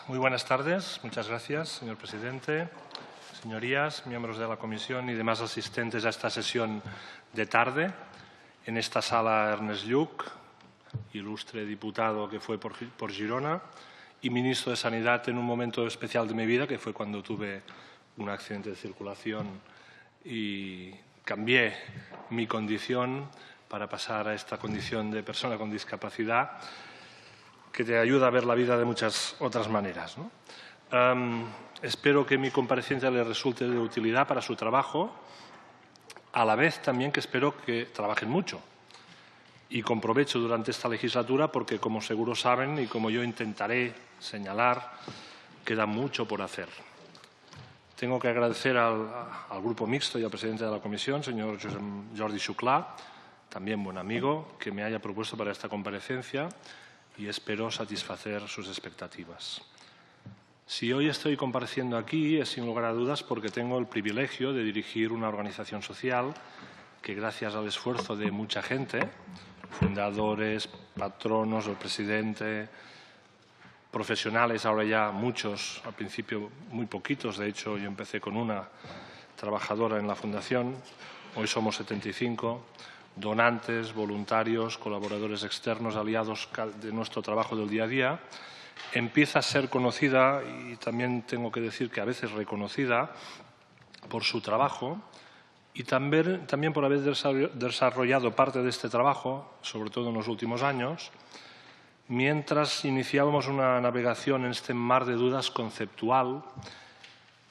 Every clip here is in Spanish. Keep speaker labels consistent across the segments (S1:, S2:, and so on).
S1: Muy buenas tardes. Muchas gracias, señor presidente, señorías, miembros de la comisión y demás asistentes a esta sesión de tarde. En esta sala, Ernest Lluch, ilustre diputado que fue por Girona y ministro de Sanidad en un momento especial de mi vida, que fue cuando tuve un accidente de circulación y cambié mi condición para pasar a esta condición de persona con discapacidad, que te ayuda a ver la vida de muchas otras maneras, ¿no? Espero que mi comparecencia le resulte de utilidad para su trabajo, a la vez también que espero que trabajen mucho y con provecho durante esta legislatura, porque, como seguro saben y como yo intentaré señalar, queda mucho por hacer. Tengo que agradecer al Grupo Mixto y al presidente de la Comisión, señor Jordi Xuclà, también buen amigo, que me haya propuesto para esta comparecencia y espero satisfacer sus expectativas. Si hoy estoy compareciendo aquí es sin lugar a dudas porque tengo el privilegio de dirigir una organización social que, gracias al esfuerzo de mucha gente, fundadores, patronos, el presidente, profesionales, ahora ya muchos, al principio muy poquitos, de hecho yo empecé con una trabajadora en la fundación, hoy somos 75, donantes, voluntarios, colaboradores externos, aliados de nuestro trabajo del día a día, empieza a ser conocida y también tengo que decir que a veces reconocida por su trabajo y también por haber desarrollado parte de este trabajo, sobre todo en los últimos años, mientras iniciábamos una navegación en este mar de dudas conceptual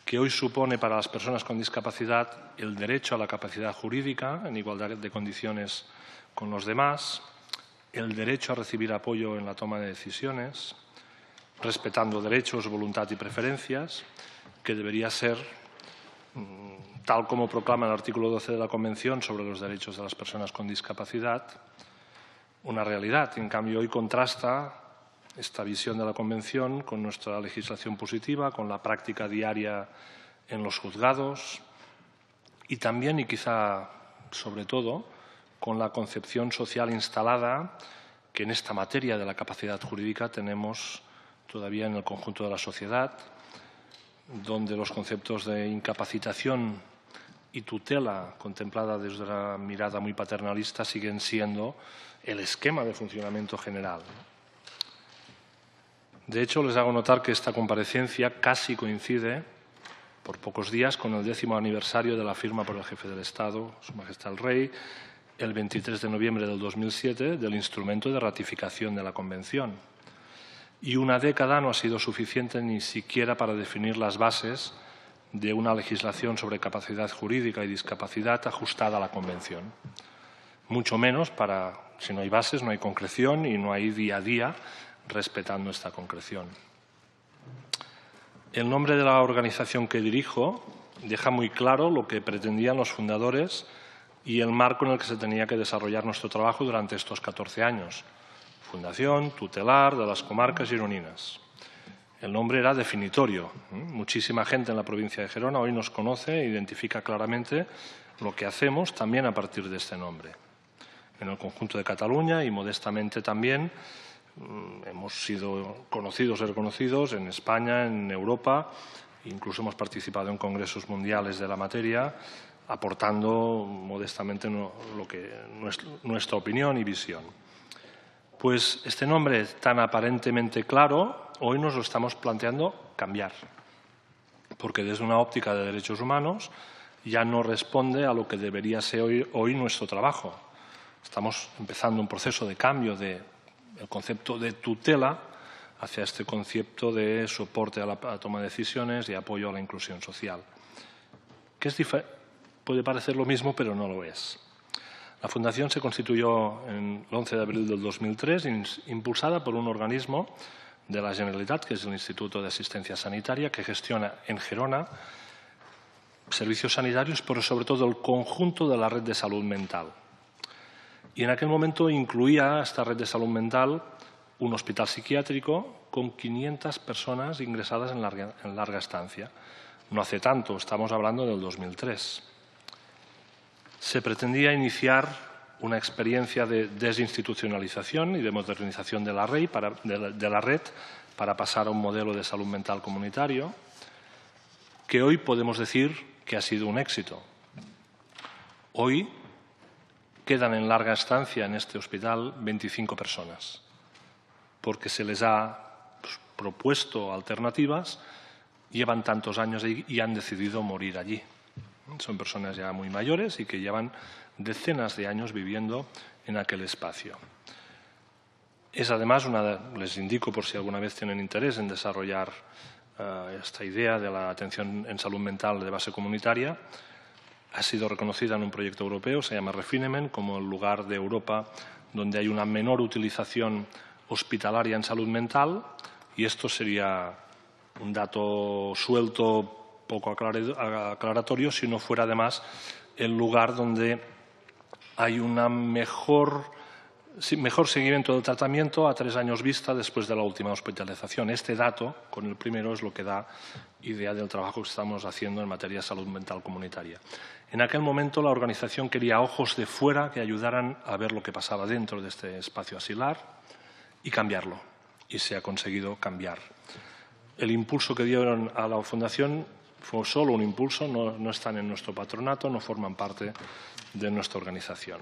S1: que hoy supone para las personas con discapacidad el derecho a la capacidad jurídica en igualdad de condiciones con los demás, el derecho a recibir apoyo en la toma de decisiones, respetando derechos, voluntad y preferencias, que debería ser, tal como proclama el artículo 12 de la Convención sobre los derechos de las personas con discapacidad, una realidad. En cambio, hoy contrasta esta visión de la Convención con nuestra legislación positiva, con la práctica diaria en los juzgados y también, y quizá sobre todo, con la concepción social instalada que en esta materia de la capacidad jurídica tenemos todavía en el conjunto de la sociedad, donde los conceptos de incapacitación y tutela, contemplada desde una mirada muy paternalista, siguen siendo el esquema de funcionamiento general. De hecho, les hago notar que esta comparecencia casi coincide, por pocos días, con el 10º aniversario de la firma por el Jefe del Estado, Su Majestad el Rey, el 23 de noviembre del 2007, del instrumento de ratificación de la Convención. Y una década no ha sido suficiente ni siquiera para definir las bases de una legislación sobre capacidad jurídica y discapacidad ajustada a la Convención. Mucho menos para, si no hay bases, no hay concreción y no hay día a día respetando esta concreción. El nombre de la organización que dirijo deja muy claro lo que pretendían los fundadores y el marco en el que se tenía que desarrollar nuestro trabajo durante estos 14 años. Fundación Tutelar de las Comarcas Gironinas. El nombre era definitorio. Muchísima gente en la provincia de Gerona hoy nos conoce e identifica claramente lo que hacemos también a partir de este nombre. En el conjunto de Cataluña y modestamente también hemos sido conocidos y reconocidos en España, en Europa, incluso hemos participado en congresos mundiales de la materia, aportando modestamente nuestra opinión y visión. Pues este nombre tan aparentemente claro, hoy nos lo estamos planteando cambiar, porque desde una óptica de derechos humanos ya no responde a lo que debería ser hoy nuestro trabajo. Estamos empezando un proceso de cambio del concepto de tutela hacia este concepto de soporte a la toma de decisiones y apoyo a la inclusión social, que puede parecer lo mismo, pero no lo es. La Fundación se constituyó el 11 de abril del 2003, impulsada por un organismo de la Generalitat, que es el Instituto de Asistencia Sanitaria, que gestiona en Gerona servicios sanitarios, pero sobre todo el conjunto de la red de salud mental. Y en aquel momento incluía esta red de salud mental un hospital psiquiátrico con 500 personas ingresadas en larga estancia. No hace tanto, estamos hablando del 2003. Se pretendía iniciar una experiencia de desinstitucionalización y de modernización de la red para pasar a un modelo de salud mental comunitario que hoy podemos decir que ha sido un éxito. Hoy quedan en larga estancia en este hospital 25 personas porque se les ha propuesto alternativas, llevan tantos años y han decidido morir allí. Son personas ya muy mayores y que llevan decenas de años viviendo en aquel espacio. Es además les indico por si alguna vez tienen interés en desarrollar esta idea de la atención en salud mental de base comunitaria, ha sido reconocida en un proyecto europeo, se llama Refinement, como el lugar de Europa donde hay una menor utilización hospitalaria en salud mental, y esto sería un dato suelto, poco aclaratorio, si no fuera además el lugar donde hay una mejor seguimiento del tratamiento a 3 años vista después de la última hospitalización. Este dato, con el primero, es lo que da idea del trabajo que estamos haciendo en materia de salud mental comunitaria. En aquel momento la organización quería ojos de fuera que ayudaran a ver lo que pasaba dentro de este espacio asilar y cambiarlo. Y se ha conseguido cambiar. El impulso que dieron a la Fundación fue solo un impulso, no están en nuestro patronato, no forman parte de nuestra organización.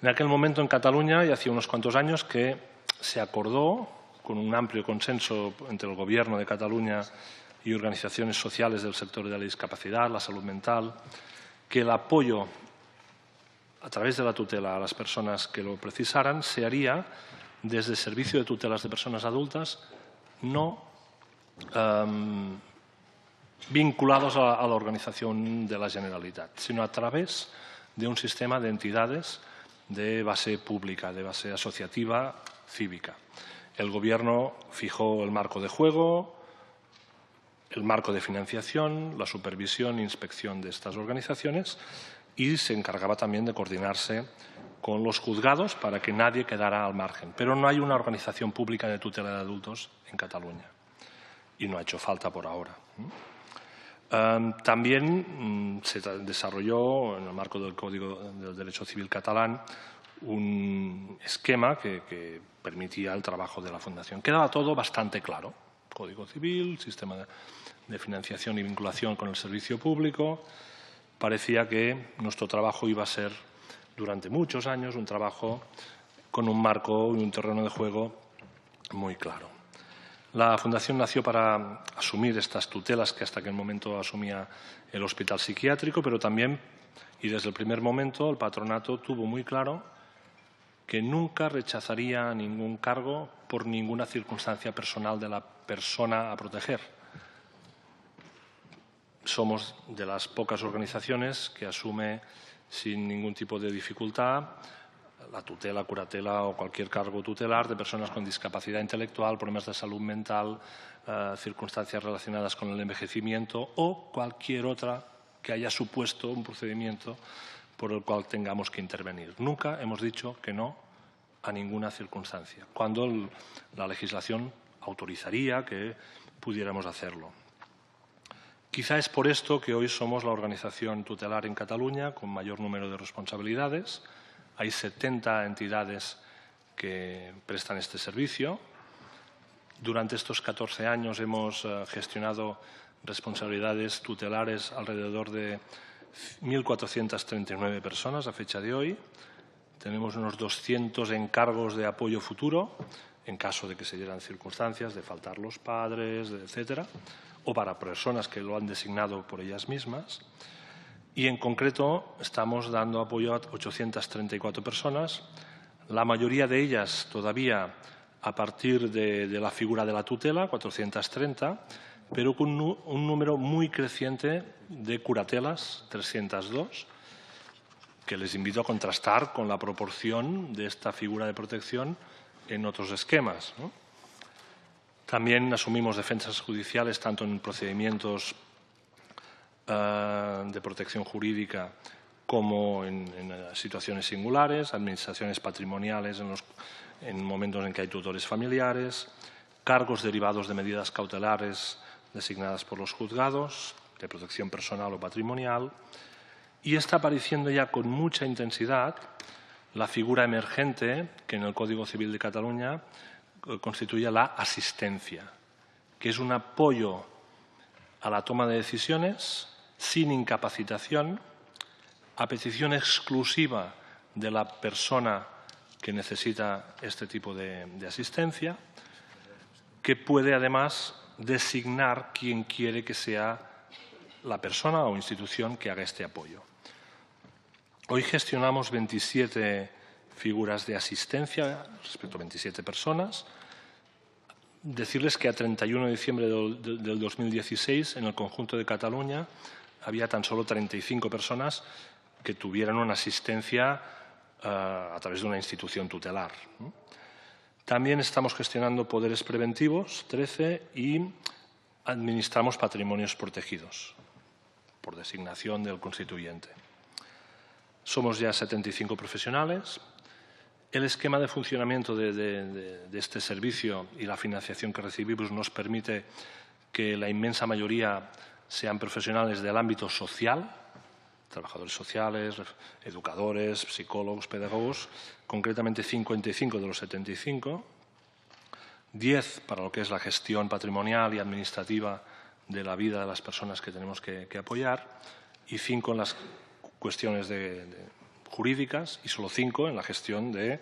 S1: En aquel momento en Cataluña, y hacía unos cuantos años, que se acordó, con un amplio consenso entre el Gobierno de Cataluña y organizaciones sociales del sector de la discapacidad, la salud mental, que el apoyo a través de la tutela a las personas que lo precisaran se haría desde el Servicio de Tutelas de Personas Adultas, no vinculados a la organización de la Generalitat, sino a través de un sistema de entidades de base pública, de base asociativa, cívica. El Gobierno fijó el marco de juego, el marco de financiación, la supervisión e inspección de estas organizaciones y se encargaba también de coordinarse con los juzgados para que nadie quedara al margen. Pero no hay una organización pública de tutela de adultos en Cataluña y no ha hecho falta por ahora. También se desarrolló, en el marco del Código del Derecho Civil catalán, un esquema que permitía el trabajo de la Fundación. Quedaba todo bastante claro. Código Civil, sistema de financiación y vinculación con el servicio público. Parecía que nuestro trabajo iba a ser, durante muchos años, un trabajo con un marco y un terreno de juego muy claro. La Fundación nació para asumir estas tutelas que hasta aquel momento asumía el hospital psiquiátrico, pero también, y desde el primer momento, el patronato tuvo muy claro que nunca rechazaría ningún cargo por ninguna circunstancia personal de la persona a proteger. Somos de las pocas organizaciones que asume sin ningún tipo de dificultad la tutela, curatela o cualquier cargo tutelar de personas con discapacidad intelectual, problemas de salud mental, circunstancias relacionadas con el envejecimiento o cualquier otra que haya supuesto un procedimiento por el cual tengamos que intervenir. Nunca hemos dicho que no a ninguna circunstancia, cuando la legislación autorizaría que pudiéramos hacerlo. Quizá es por esto que hoy somos la organización tutelar en Cataluña con mayor número de responsabilidades. Hay 70 entidades que prestan este servicio. Durante estos 14 años hemos gestionado responsabilidades tutelares alrededor de 1.439 personas a fecha de hoy. Tenemos unos 200 encargos de apoyo futuro, en caso de que se dieran circunstancias de faltar los padres, etcétera, o para personas que lo han designado por ellas mismas. Y en concreto estamos dando apoyo a 834 personas, la mayoría de ellas todavía a partir de la figura de la tutela, 430, pero con un número muy creciente de curatelas, 302, que les invito a contrastar con la proporción de esta figura de protección en otros esquemas, ¿no? También asumimos defensas judiciales tanto en procedimientos de protección jurídica como en situaciones singulares, administraciones patrimoniales en momentos en que hay tutores familiares, cargos derivados de medidas cautelares designadas por los juzgados, de protección personal o patrimonial, y está apareciendo ya con mucha intensidad la figura emergente que en el Código Civil de Cataluña constituye la asistencia, que es un apoyo a la toma de decisiones sin incapacitación, a petición exclusiva de la persona que necesita este tipo de asistencia, que puede además designar quién quiere que sea la persona o institución que haga este apoyo. Hoy gestionamos 27 figuras de asistencia respecto a 27 personas. Decirles que a 31 de diciembre del 2016, en el conjunto de Cataluña, había tan solo 35 personas que tuvieran una asistencia a través de una institución tutelar. También estamos gestionando poderes preventivos, 13, y administramos patrimonios protegidos, por designación del constituyente. Somos ya 75 profesionales. El esquema de funcionamiento de este servicio y la financiación que recibimos nos permite que la inmensa mayoría sean profesionales del ámbito social, trabajadores sociales, educadores, psicólogos, pedagogos, concretamente 55 de los 75, 10 para lo que es la gestión patrimonial y administrativa de la vida de las personas que tenemos que apoyar y 5 en las cuestiones jurídicas y solo 5 en la gestión de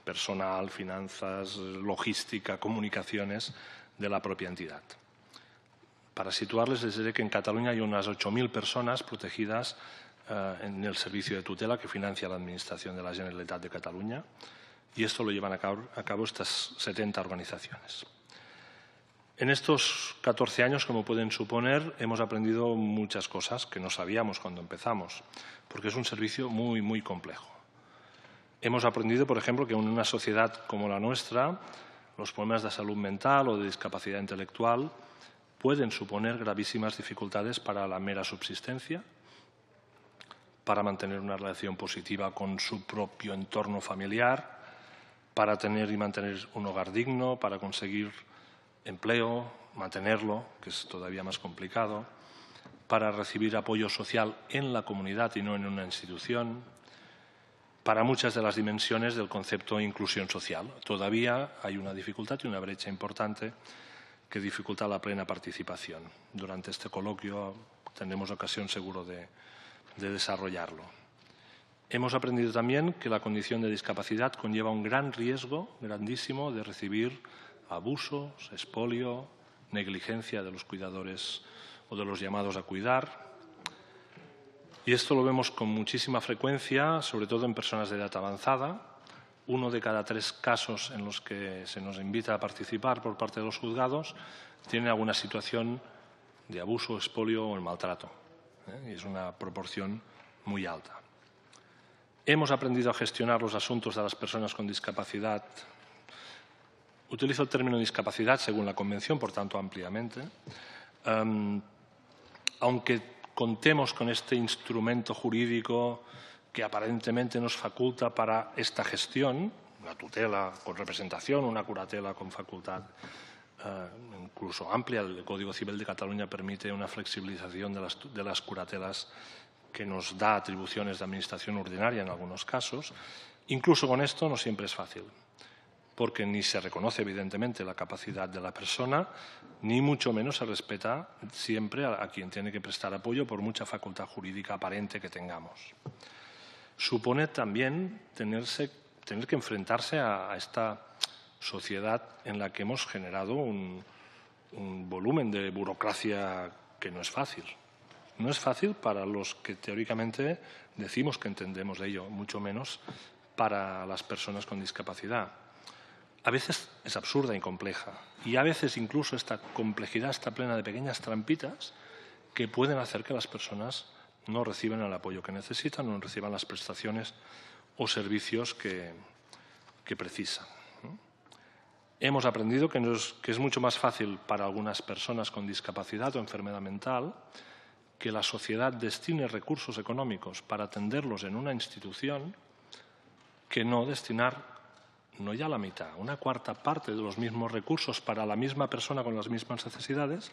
S1: personal, finanzas, logística, comunicaciones de la propia entidad. Para situarles, les diré que en Cataluña hay unas 8.000 personas protegidas en el servicio de tutela que financia la Administración de la Generalitat de Cataluña y esto lo llevan a cabo estas 70 organizaciones. En estos 14 años, como pueden suponer, hemos aprendido muchas cosas que no sabíamos cuando empezamos, porque es un servicio muy, muy complejo. Hemos aprendido, por ejemplo, que en una sociedad como la nuestra, los problemas de salud mental o de discapacidad intelectual pueden suponer gravísimas dificultades para la mera subsistencia, para mantener una relación positiva con su propio entorno familiar, para tener y mantener un hogar digno, para conseguir empleo, mantenerlo, que es todavía más complicado, para recibir apoyo social en la comunidad y no en una institución, para muchas de las dimensiones del concepto de inclusión social. Todavía hay una dificultad y una brecha importante que dificulta la plena participación. Durante este coloquio tendremos ocasión seguro de desarrollarlo. Hemos aprendido también que la condición de discapacidad conlleva un gran riesgo, grandísimo, de recibir abusos, expolio, negligencia de los cuidadores o de los llamados a cuidar. Y esto lo vemos con muchísima frecuencia, sobre todo en personas de edad avanzada. 1 de cada 3 casos en los que se nos invita a participar por parte de los juzgados tiene alguna situación de abuso, expolio o el maltrato. Y es una proporción muy alta. Hemos aprendido a gestionar los asuntos de las personas con discapacidad. Utilizo el término discapacidad según la Convención, por tanto, ampliamente. Aunque contemos con este instrumento jurídico que aparentemente nos faculta para esta gestión, una tutela con representación, una curatela con facultad incluso amplia. El Código Civil de Cataluña permite una flexibilización de las curatelas que nos da atribuciones de administración ordinaria en algunos casos. Incluso con esto no siempre es fácil, porque ni se reconoce evidentemente la capacidad de la persona, ni mucho menos se respeta siempre a quien tiene que prestar apoyo por mucha facultad jurídica aparente que tengamos. Supone también tener que enfrentarse a esta sociedad en la que hemos generado un volumen de burocracia que no es fácil. No es fácil para los que teóricamente decimos que entendemos de ello, mucho menos para las personas con discapacidad. A veces es absurda y compleja y a veces incluso esta complejidad está plena de pequeñas trampitas que pueden hacer que las personas no reciban el apoyo que necesitan, no reciban las prestaciones o servicios que precisan. Hemos aprendido que es mucho más fácil para algunas personas con discapacidad o enfermedad mental que la sociedad destine recursos económicos para atenderlos en una institución que no destinar, no ya la mitad, una cuarta parte de los mismos recursos para la misma persona con las mismas necesidades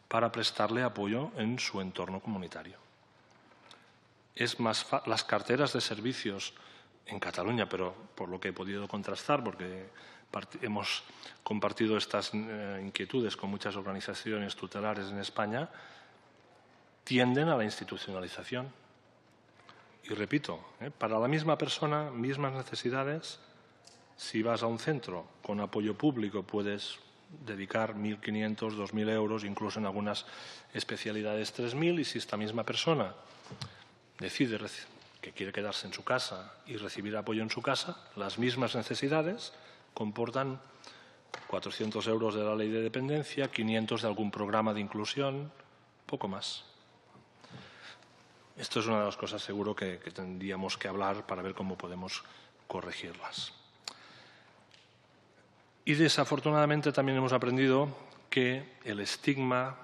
S1: para prestarle apoyo en su entorno comunitario. Las carteras de servicios en Cataluña, pero por lo que he podido contrastar, porque hemos compartido estas inquietudes con muchas organizaciones tutelares en España, tienden a la institucionalización. Y repito, para la misma persona, mismas necesidades, si vas a un centro con apoyo público puedes dedicar 1.500, 2.000 euros, incluso en algunas especialidades 3.000, y si esta misma persona decide que quiere quedarse en su casa y recibir apoyo en su casa, las mismas necesidades comportan 400 euros de la ley de dependencia, 500 de algún programa de inclusión, poco más. Esto es una de las cosas seguro que tendríamos que hablar para ver cómo podemos corregirlas. Y desafortunadamente también hemos aprendido que el estigma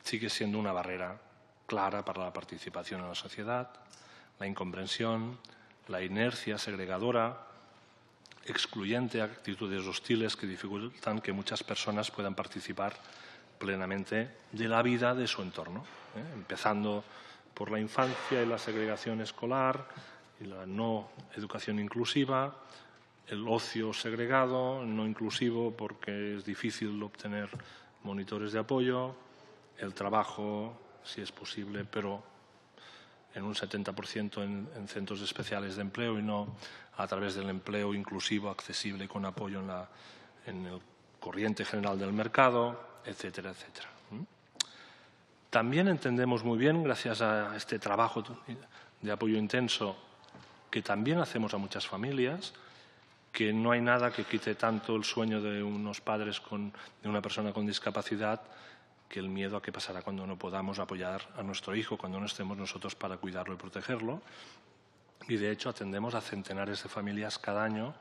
S1: sigue siendo una barrera clara para la participación en la sociedad, la incomprensión, la inercia segregadora, excluyente, actitudes hostiles que dificultan que muchas personas puedan participar plenamente de la vida de su entorno, empezando por la infancia y la segregación escolar, y la no educación inclusiva, el ocio segregado, no inclusivo porque es difícil obtener monitores de apoyo, el trabajo, si es posible, pero en un 70% en centros especiales de empleo y no a través del empleo inclusivo, accesible y con apoyo en el corriente general del mercado, etcétera, etcétera. También entendemos muy bien, gracias a este trabajo de apoyo intenso que también hacemos a muchas familias, que no hay nada que quite tanto el sueño de unos padres de una persona con discapacidad que el miedo a qué pasará cuando no podamos apoyar a nuestro hijo, cuando no estemos nosotros para cuidarlo y protegerlo. Y, de hecho, atendemos a centenares de familias cada año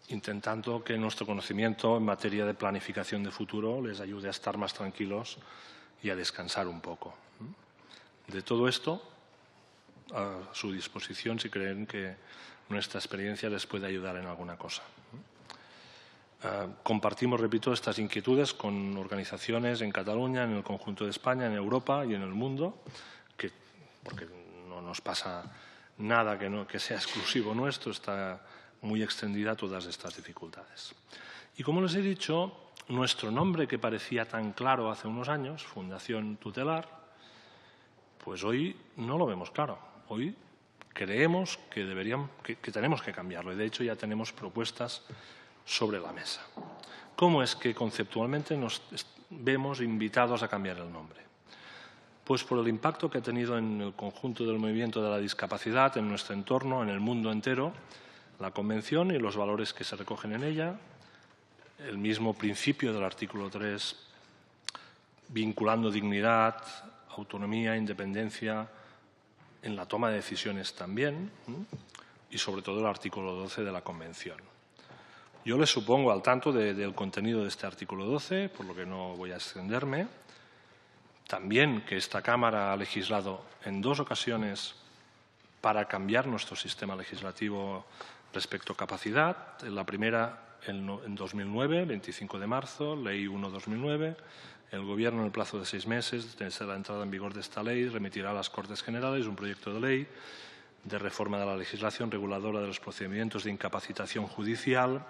S1: intentando que nuestro conocimiento en materia de planificación de futuro les ayude a estar más tranquilos y a descansar un poco. De todo esto, a su disposición si creen que nuestra experiencia les puede ayudar en alguna cosa. Compartimos, repito, estas inquietudes con organizaciones en Cataluña, en el conjunto de España, en Europa y en el mundo, porque no nos pasa nada que sea exclusivo nuestro, está muy extendida todas estas dificultades. Y como les he dicho, nuestro nombre, que parecía tan claro hace unos años, Fundación Tutelar, pues hoy no lo vemos claro. Hoy creemos que tenemos que cambiarlo y, de hecho, ya tenemos propuestas sobre la mesa. ¿Cómo es que conceptualmente nos vemos invitados a cambiar el nombre? Pues por el impacto que ha tenido en el conjunto del movimiento de la discapacidad, en nuestro entorno, en el mundo entero, la Convención y los valores que se recogen en ella, el mismo principio del artículo 3, vinculando dignidad, autonomía, independencia en la toma de decisiones también, y sobre todo el artículo 12 de la Convención. Yo les supongo al tanto del contenido de este artículo 12, por lo que no voy a extenderme. También que esta Cámara ha legislado en 2 ocasiones para cambiar nuestro sistema legislativo respecto a capacidad. La primera en 2009, 25 de marzo, Ley 1/2009. El Gobierno, en el plazo de 6 meses desde la entrada en vigor de esta ley, remitirá a las Cortes Generales un proyecto de ley de reforma de la legislación reguladora de los procedimientos de incapacitación judicial,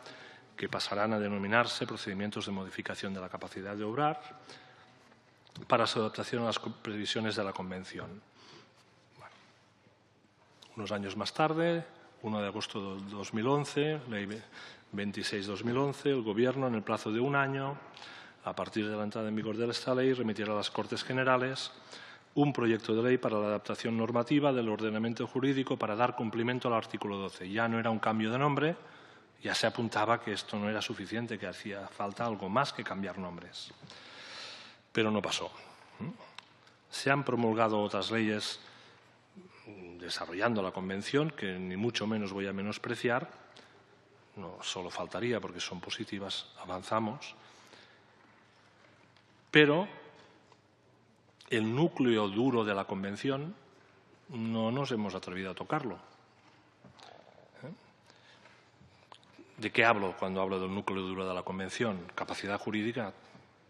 S1: que pasarán a denominarse procedimientos de modificación de la capacidad de obrar, para su adaptación a las previsiones de la Convención. Bueno, unos años más tarde, 1 de agosto de 2011, Ley 26/2011, el Gobierno, en el plazo de 1 año, a partir de la entrada en vigor de esta ley, remitirá a las Cortes Generales un proyecto de ley para la adaptación normativa del ordenamiento jurídico para dar cumplimiento al artículo 12. Ya no era un cambio de nombre, ya se apuntaba que esto no era suficiente, que hacía falta algo más que cambiar nombres. Pero no pasó. Se han promulgado otras leyes desarrollando la Convención, que ni mucho menos voy a menospreciar, no solo faltaría porque son positivas, avanzamos, pero el núcleo duro de la Convención no nos hemos atrevido a tocarlo. ¿De qué hablo cuando hablo del núcleo duro de la Convención? Capacidad jurídica,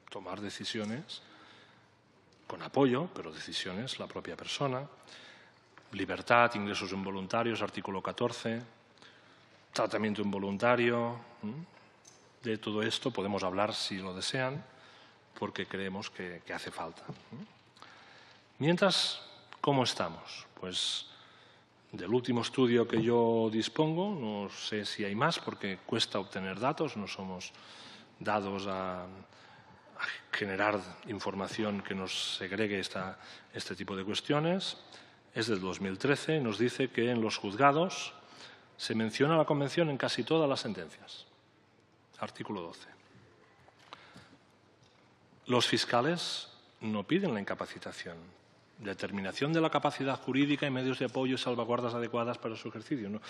S1: tomar decisiones con apoyo, pero decisiones la propia persona. libertad, ingresos involuntarios, artículo 14, tratamiento involuntario. De todo esto podemos hablar si lo desean, porque creemos que hace falta. Mientras, ¿cómo estamos? Pues del último estudio que yo dispongo, no sé si hay más porque cuesta obtener datos, no somos dados a generar información que nos segregue este tipo de cuestiones. Es del 2013 y nos dice que en los juzgados se menciona la Convención en casi todas las sentencias. Artículo 12. Los fiscales no piden la incapacitación. Determinación de la capacidad jurídica y medios de apoyo y salvaguardas adecuadas para su ejercicio. ¿No?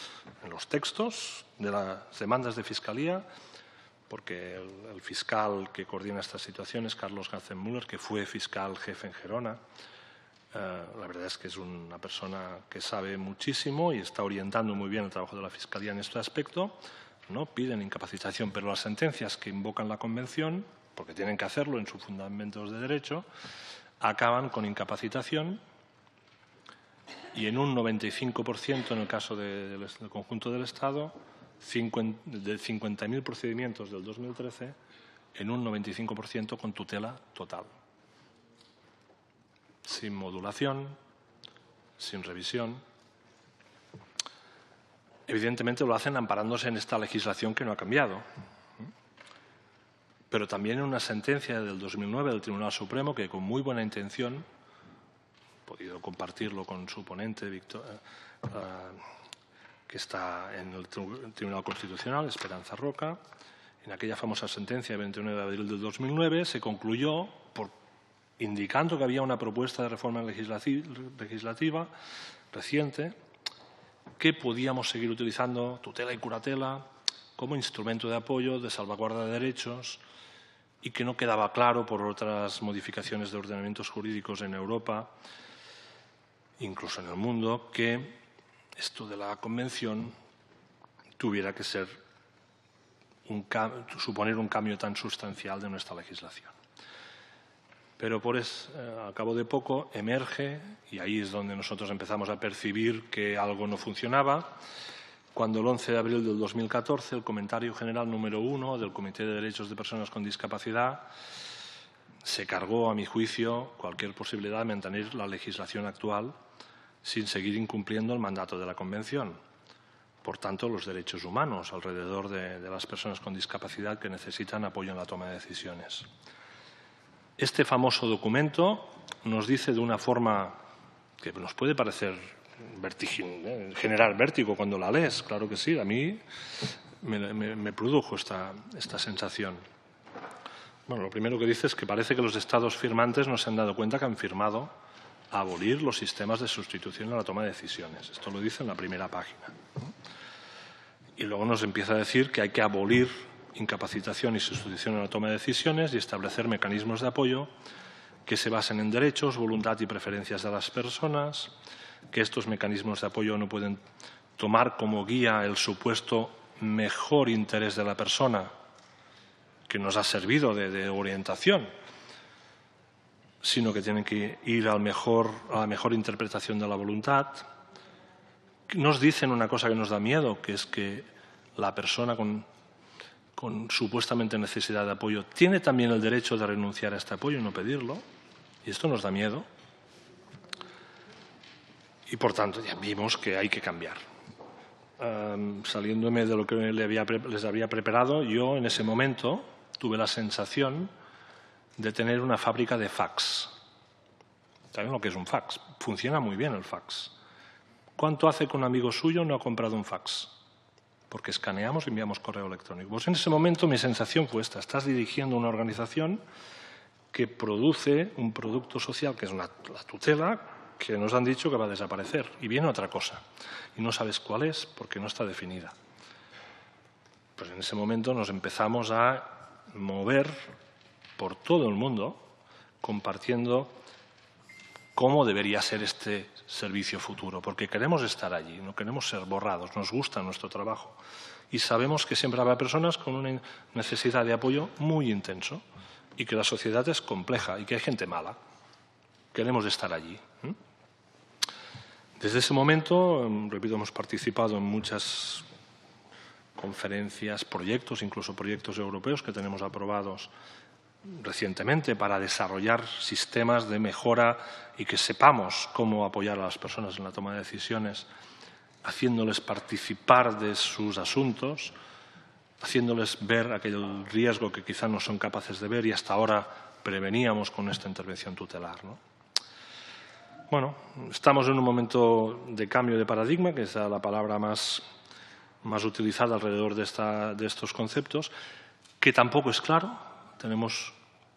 S1: En los textos de las demandas de fiscalía, porque el fiscal que coordina estas situaciones, Carlos Garcés-Müller, que fue fiscal jefe en Gerona, la verdad es que es una persona que sabe muchísimo y está orientando muy bien el trabajo de la Fiscalía en este aspecto. No piden incapacitación, pero las sentencias que invocan la Convención, porque tienen que hacerlo en sus fundamentos de derecho, acaban con incapacitación y en un 95% en el caso del conjunto del Estado, de 50.000 procedimientos del 2013, en un 95% con tutela total. Sin modulación, sin revisión. Evidentemente lo hacen amparándose en esta legislación que no ha cambiado. Pero también en una sentencia del 2009 del Tribunal Supremo que con muy buena intención, he podido compartirlo con su ponente, que está en el Tribunal Constitucional, Esperanza Roca, en aquella famosa sentencia del 29 de abril del 2009 se concluyó indicando que había una propuesta de reforma legislativa reciente que podíamos seguir utilizando tutela y curatela como instrumento de apoyo, de salvaguarda de derechos y que no quedaba claro por otras modificaciones de ordenamientos jurídicos en Europa, incluso en el mundo, que esto de la Convención tuviera que suponer un cambio tan sustancial de nuestra legislación. Pero al cabo de poco emerge, y ahí es donde nosotros empezamos a percibir que algo no funcionaba, cuando el 11 de abril del 2014 el comentario general número 1 del Comité de Derechos de Personas con Discapacidad se cargó, a mi juicio, cualquier posibilidad de mantener la legislación actual sin seguir incumpliendo el mandato de la Convención. Por tanto, los derechos humanos alrededor de las personas con discapacidad que necesitan apoyo en la toma de decisiones. Este famoso documento nos dice de una forma que nos puede parecer generar vértigo cuando la lees, claro que sí, a mí me produjo esta sensación. Bueno, lo primero que dice es que parece que los Estados firmantes no se han dado cuenta que han firmado a abolir los sistemas de sustitución en la toma de decisiones. Esto lo dice en la primera página. Y luego nos empieza a decir que hay que abolir incapacitación y sustitución en la toma de decisiones y establecer mecanismos de apoyo que se basen en derechos, voluntad y preferencias de las personas, que estos mecanismos de apoyo no pueden tomar como guía el supuesto mejor interés de la persona que nos ha servido de orientación, sino que tienen que ir a la mejor interpretación de la voluntad. Nos dicen una cosa que nos da miedo, que es que la persona con supuestamente necesidad de apoyo tiene también el derecho de renunciar a este apoyo y no pedirlo, y esto nos da miedo. Y, por tanto, ya vimos que hay que cambiar. Saliéndome de lo que les había preparado, yo en ese momento tuve la sensación de tener una fábrica de fax. ¿Saben lo que es un fax? Funciona muy bien el fax. ¿Cuánto hace que un amigo suyo no ha comprado un fax? Porque escaneamos y enviamos correo electrónico. Pues en ese momento mi sensación fue esta. Estás dirigiendo una organización que produce un producto social, que es la tutela, que nos han dicho que va a desaparecer. Y viene otra cosa. Y no sabes cuál es porque no está definida. Pues en ese momento nos empezamos a mover por todo el mundo compartiendo cómo debería ser este servicio futuro, porque queremos estar allí, no queremos ser borrados, nos gusta nuestro trabajo y sabemos que siempre habrá personas con una necesidad de apoyo muy intenso y que la sociedad es compleja y que hay gente mala. Queremos estar allí. Desde ese momento, repito, hemos participado en muchas conferencias, proyectos, incluso proyectos europeos que tenemos aprobados recientemente para desarrollar sistemas de mejora y que sepamos cómo apoyar a las personas en la toma de decisiones, haciéndoles participar de sus asuntos, haciéndoles ver aquel riesgo que quizá no son capaces de ver y hasta ahora preveníamos con esta intervención tutelar, ¿no? Bueno, estamos en un momento de cambio de paradigma, que es la palabra más utilizada alrededor de estos conceptos, que tampoco es claro. Tenemos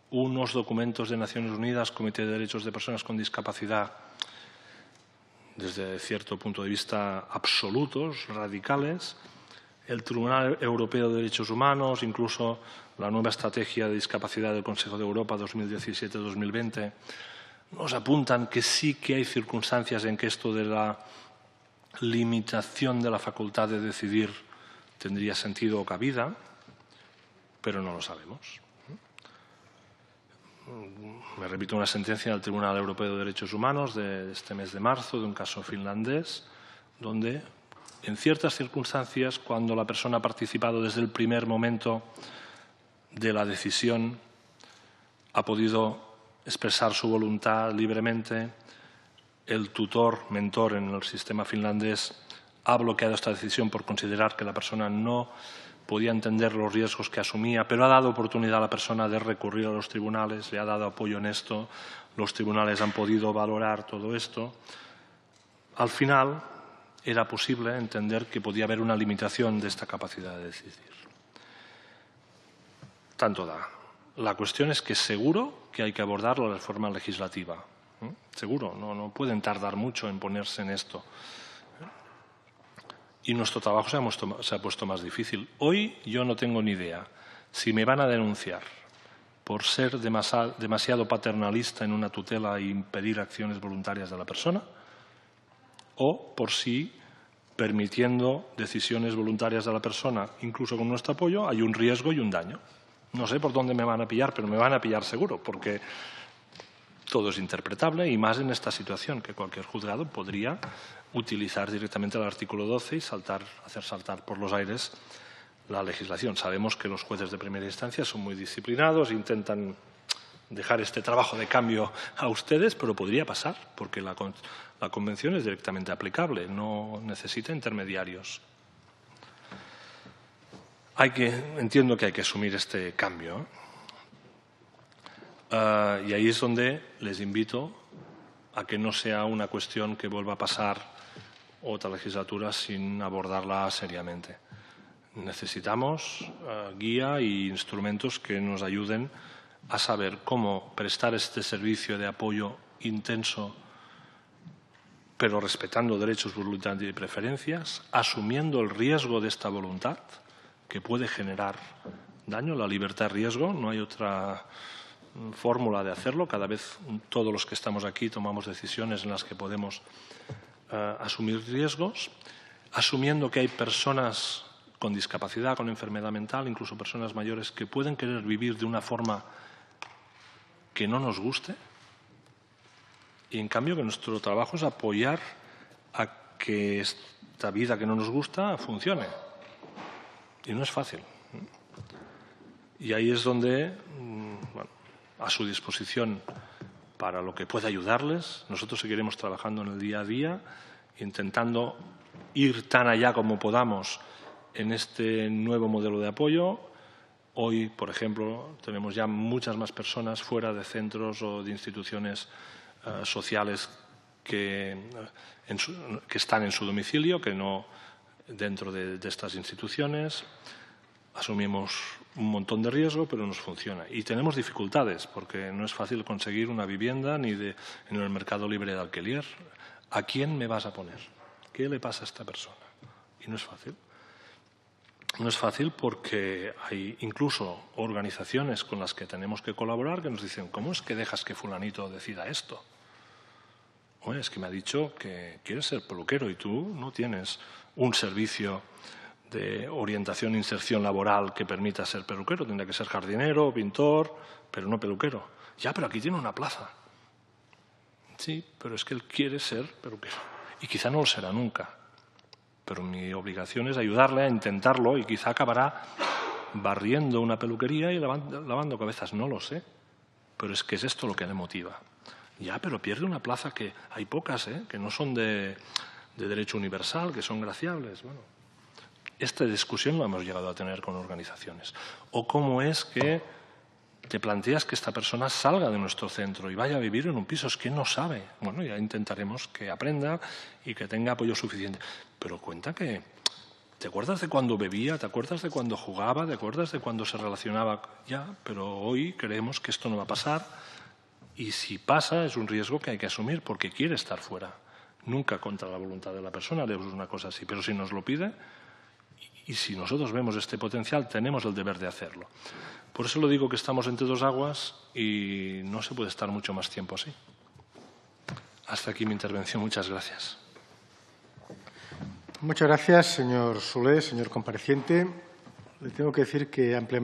S1: unos documentos de Naciones Unidas, Comité de Derechos de Personas con Discapacidad, desde cierto punto de vista absolutos, radicales. El Tribunal Europeo de Derechos Humanos, incluso la nueva estrategia de discapacidad del Consejo de Europa 2017-2020, nos apuntan que sí que hay circunstancias en que esto de la limitación de la facultad de decidir tendría sentido o cabida, pero no lo sabemos. Me repito una sentencia del Tribunal Europeo de Derechos Humanos de este mes de marzo, de un caso finlandés, donde en ciertas circunstancias, cuando la persona ha participado desde el primer momento de la decisión, ha podido expresar su voluntad libremente, el tutor, mentor en el sistema finlandés, ha bloqueado esta decisión por considerar que la persona no podía entender los riesgos que asumía, pero ha dado oportunidad a la persona de recurrir a los tribunales, le ha dado apoyo en esto, los tribunales han podido valorar todo esto. Al final era posible entender que podía haber una limitación de esta capacidad de decidir. Tanto da. La cuestión es que seguro que hay que abordar la reforma legislativa. Seguro, no pueden tardar mucho en ponerse en esto. Y nuestro trabajo se ha puesto más difícil. Hoy yo no tengo ni idea si me van a denunciar por ser demasiado paternalista en una tutela e impedir acciones voluntarias de la persona, o por si, permitiendo decisiones voluntarias de la persona, incluso con nuestro apoyo, hay un riesgo y un daño. No sé por dónde me van a pillar, pero me van a pillar seguro, porque todo es interpretable y más en esta situación que cualquier juzgado podría utilizar directamente el artículo 12 y hacer saltar por los aires la legislación. Sabemos que los jueces de primera instancia son muy disciplinados, intentan dejar este trabajo de cambio a ustedes, pero podría pasar, porque la Convención es directamente aplicable, no necesita intermediarios. Entiendo que hay que asumir este cambio. Y ahí es donde les invito a que no sea una cuestión que vuelva a pasar otra legislatura sin abordarla seriamente. Necesitamos guía e instrumentos que nos ayuden a saber cómo prestar este servicio de apoyo intenso, pero respetando derechos, voluntad y preferencias, asumiendo el riesgo de esta voluntad que puede generar daño, la libertad-riesgo, no hay otra fórmula de hacerlo. Cada vez todos los que estamos aquí tomamos decisiones en las que podemos asumir riesgos, asumiendo que hay personas con discapacidad, con enfermedad mental, incluso personas mayores que pueden querer vivir de una forma que no nos guste y en cambio que nuestro trabajo es apoyar a que esta vida que no nos gusta funcione. Y no es fácil. Y ahí es donde, bueno, a su disposición para lo que pueda ayudarles. Nosotros seguiremos trabajando en el día a día, intentando ir tan allá como podamos en este nuevo modelo de apoyo. Hoy, por ejemplo, tenemos ya muchas más personas fuera de centros o de instituciones sociales que están en su domicilio, que no dentro de estas instituciones. Asumimos un montón de riesgo, pero nos funciona. Y tenemos dificultades, porque no es fácil conseguir una vivienda ni en el mercado libre de alquiler. ¿A quién me vas a poner? ¿Qué le pasa a esta persona? Y no es fácil. No es fácil porque hay incluso organizaciones con las que tenemos que colaborar que nos dicen, ¿cómo es que dejas que fulanito decida esto? Oye, es que me ha dicho que quieres ser peluquero y tú no tienes un servicio de orientación e inserción laboral que permita ser peluquero. Tendría que ser jardinero, pintor, pero no peluquero. Ya, pero aquí tiene una plaza. Sí, pero es que él quiere ser peluquero y quizá no lo será nunca. Pero mi obligación es ayudarle a intentarlo y quizá acabará barriendo una peluquería y lavando cabezas. No lo sé, pero es que es esto lo que le motiva. Ya, pero pierde una plaza que hay pocas, que no son de derecho universal, que son graciables. Bueno, esta discusión la hemos llegado a tener con organizaciones. O cómo es que te planteas que esta persona salga de nuestro centro y vaya a vivir en un piso. Es que no sabe. Bueno, ya intentaremos que aprenda y que tenga apoyo suficiente. Pero cuenta que ¿te acuerdas de cuando bebía? ¿Te acuerdas de cuando jugaba? ¿Te acuerdas de cuando se relacionaba? Ya, pero hoy creemos que esto no va a pasar y si pasa es un riesgo que hay que asumir porque quiere estar fuera. Nunca contra la voluntad de la persona haremos una cosa así, pero si nos lo pide y si nosotros vemos este potencial, tenemos el deber de hacerlo. Por eso lo digo que estamos entre dos aguas y no se puede estar mucho más tiempo así. Hasta aquí mi intervención. Muchas gracias.
S2: Muchas gracias, señor Solé, señor compareciente. Le tengo que decir que ampliamente